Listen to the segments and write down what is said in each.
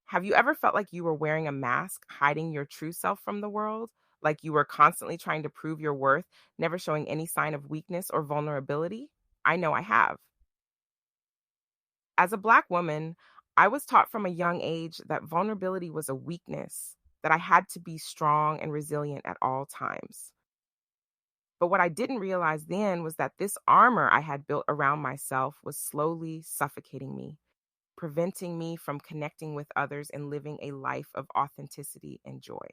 Have you ever felt like you were wearing a mask, hiding your true self from the world? Like you were constantly trying to prove your worth, never showing any sign of weakness or vulnerability? I know I have. As a Black woman, I was taught from a young age that vulnerability was a weakness, that I had to be strong and resilient at all times. But what I didn't realize then was that this armor I had built around myself was slowly suffocating me, preventing me from connecting with others and living a life of authenticity and joy.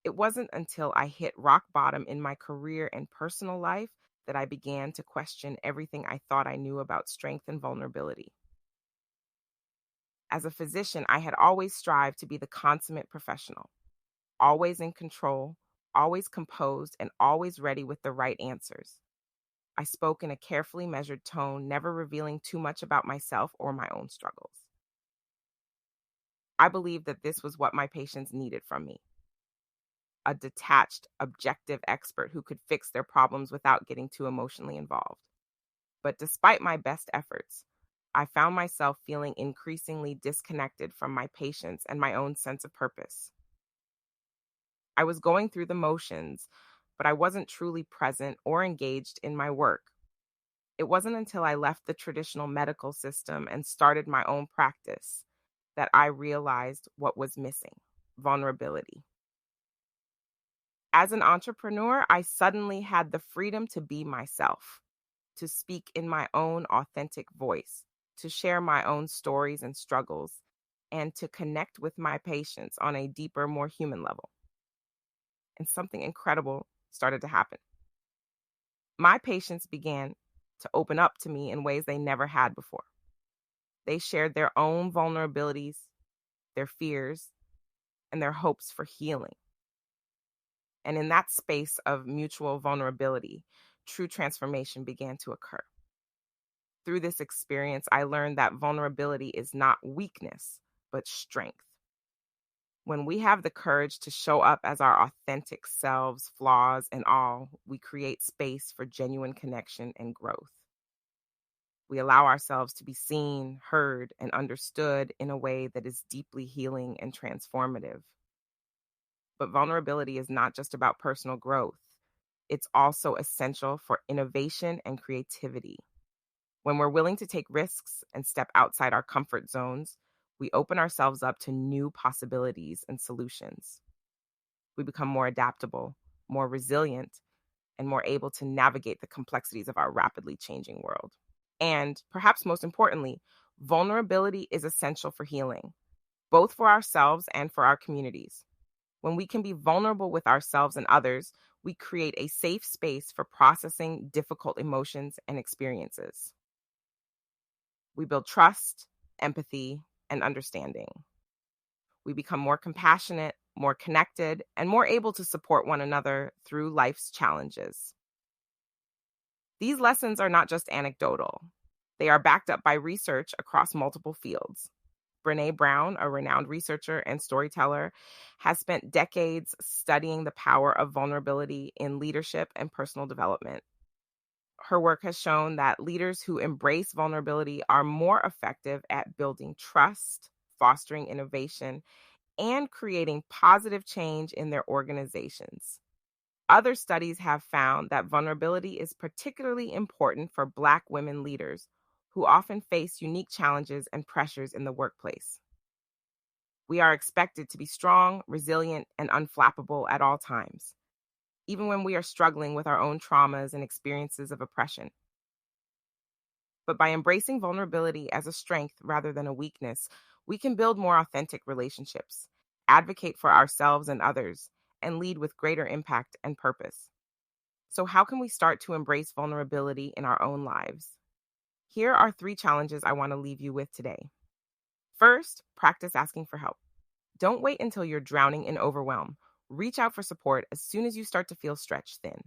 It wasn't until I hit rock bottom in my career and personal life that I began to question everything I thought I knew about strength and vulnerability. As a physician, I had always strived to be the consummate professional, always in control, always composed, and always ready with the right answers. I spoke in a carefully measured tone, never revealing too much about myself or my own struggles. I believed that this was what my patients needed from me: a detached, objective expert who could fix their problems without getting too emotionally involved. But despite my best efforts, I found myself feeling increasingly disconnected from my patients and my own sense of purpose. I was going through the motions, but I wasn't truly present or engaged in my work. It wasn't until I left the traditional medical system and started my own practice that I realized what was missing: vulnerability. As an entrepreneur, I suddenly had the freedom to be myself, to speak in my own authentic voice, to share my own stories and struggles, and to connect with my patients on a deeper, more human level. And something incredible started to happen. My patients began to open up to me in ways they never had before. They shared their own vulnerabilities, their fears, and their hopes for healing. And in that space of mutual vulnerability, true transformation began to occur. Through this experience, I learned that vulnerability is not weakness, but strength. When we have the courage to show up as our authentic selves, flaws and all, we create space for genuine connection and growth. We allow ourselves to be seen, heard, and understood in a way that is deeply healing and transformative. But vulnerability is not just about personal growth. It's also essential for innovation and creativity. When we're willing to take risks and step outside our comfort zones, we open ourselves up to new possibilities and solutions. We become more adaptable, more resilient, and more able to navigate the complexities of our rapidly changing world. And perhaps most importantly, vulnerability is essential for healing, both for ourselves and for our communities. When we can be vulnerable with ourselves and others, we create a safe space for processing difficult emotions and experiences. We build trust, empathy, and understanding. We become more compassionate, more connected, and more able to support one another through life's challenges. These lessons are not just anecdotal. They are backed up by research across multiple fields. Brené Brown, a renowned researcher and storyteller, has spent decades studying the power of vulnerability in leadership and personal development. Her work has shown that leaders who embrace vulnerability are more effective at building trust, fostering innovation, and creating positive change in their organizations. Other studies have found that vulnerability is particularly important for Black women leaders who often face unique challenges and pressures in the workplace. We are expected to be strong, resilient, and unflappable at all times, even when we are struggling with our own traumas and experiences of oppression. But by embracing vulnerability as a strength rather than a weakness, we can build more authentic relationships, advocate for ourselves and others, and lead with greater impact and purpose. So, how can we start to embrace vulnerability in our own lives? Here are 3 challenges I want to leave you with today. First, practice asking for help. Don't wait until you're drowning in overwhelm. Reach out for support as soon as you start to feel stretched thin.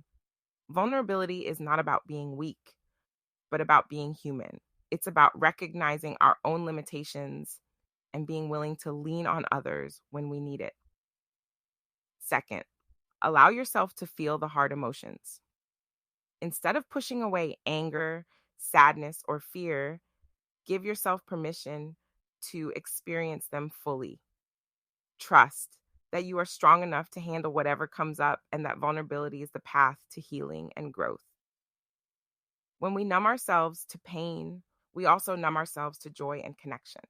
Vulnerability is not about being weak, but about being human. It's about recognizing our own limitations and being willing to lean on others when we need it. Second, allow yourself to feel the hard emotions. Instead of pushing away anger, sadness, or fear, give yourself permission to experience them fully. Trust that you are strong enough to handle whatever comes up and that vulnerability is the path to healing and growth. When we numb ourselves to pain, we also numb ourselves to joy and connection.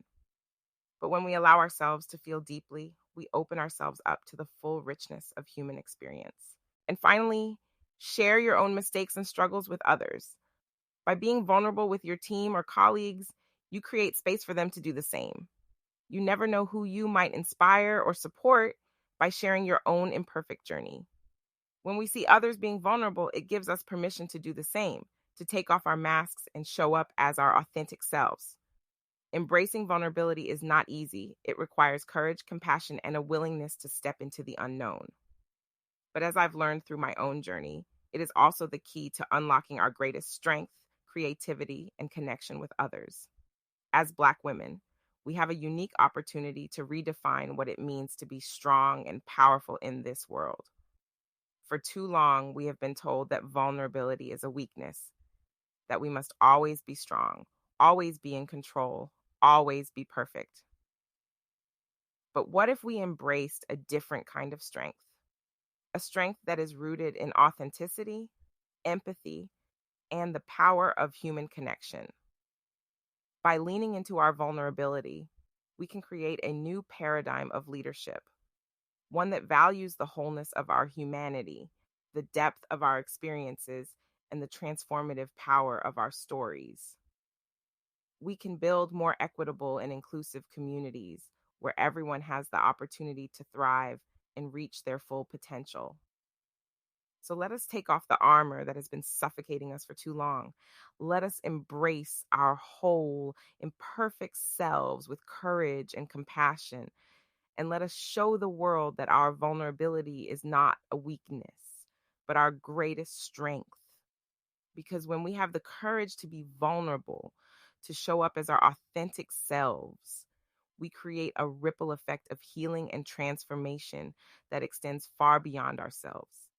But when we allow ourselves to feel deeply, we open ourselves up to the full richness of human experience. And finally, share your own mistakes and struggles with others. By being vulnerable with your team or colleagues, you create space for them to do the same. You never know who you might inspire or support by sharing your own imperfect journey. When we see others being vulnerable, it gives us permission to do the same, to take off our masks and show up as our authentic selves. Embracing vulnerability is not easy. It requires courage, compassion, and a willingness to step into the unknown. But as I've learned through my own journey, it is also the key to unlocking our greatest strength, creativity, and connection with others. As Black women, we have a unique opportunity to redefine what it means to be strong and powerful in this world. For too long, we have been told that vulnerability is a weakness, that we must always be strong, always be in control, always be perfect. But what if we embraced a different kind of strength? A strength that is rooted in authenticity, empathy, and the power of human connection. By leaning into our vulnerability, we can create a new paradigm of leadership, one that values the wholeness of our humanity, the depth of our experiences, and the transformative power of our stories. We can build more equitable and inclusive communities where everyone has the opportunity to thrive and reach their full potential. So let us take off the armor that has been suffocating us for too long. Let us embrace our whole, imperfect selves with courage and compassion. And let us show the world that our vulnerability is not a weakness, but our greatest strength. Because when we have the courage to be vulnerable, to show up as our authentic selves, we create a ripple effect of healing and transformation that extends far beyond ourselves.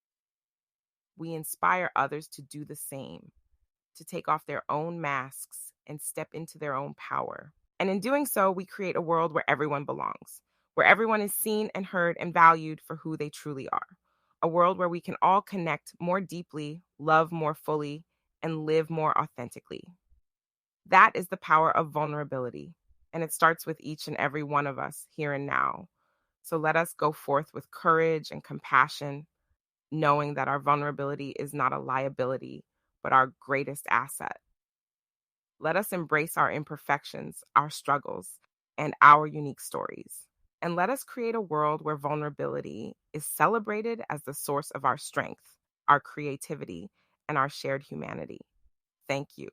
We inspire others to do the same, to take off their own masks and step into their own power. And in doing so, we create a world where everyone belongs, where everyone is seen and heard and valued for who they truly are. A world where we can all connect more deeply, love more fully, and live more authentically. That is the power of vulnerability, and it starts with each and every one of us here and now. So let us go forth with courage and compassion, knowing that our vulnerability is not a liability, but our greatest asset. Let us embrace our imperfections, our struggles, and our unique stories. And let us create a world where vulnerability is celebrated as the source of our strength, our creativity, and our shared humanity. Thank you.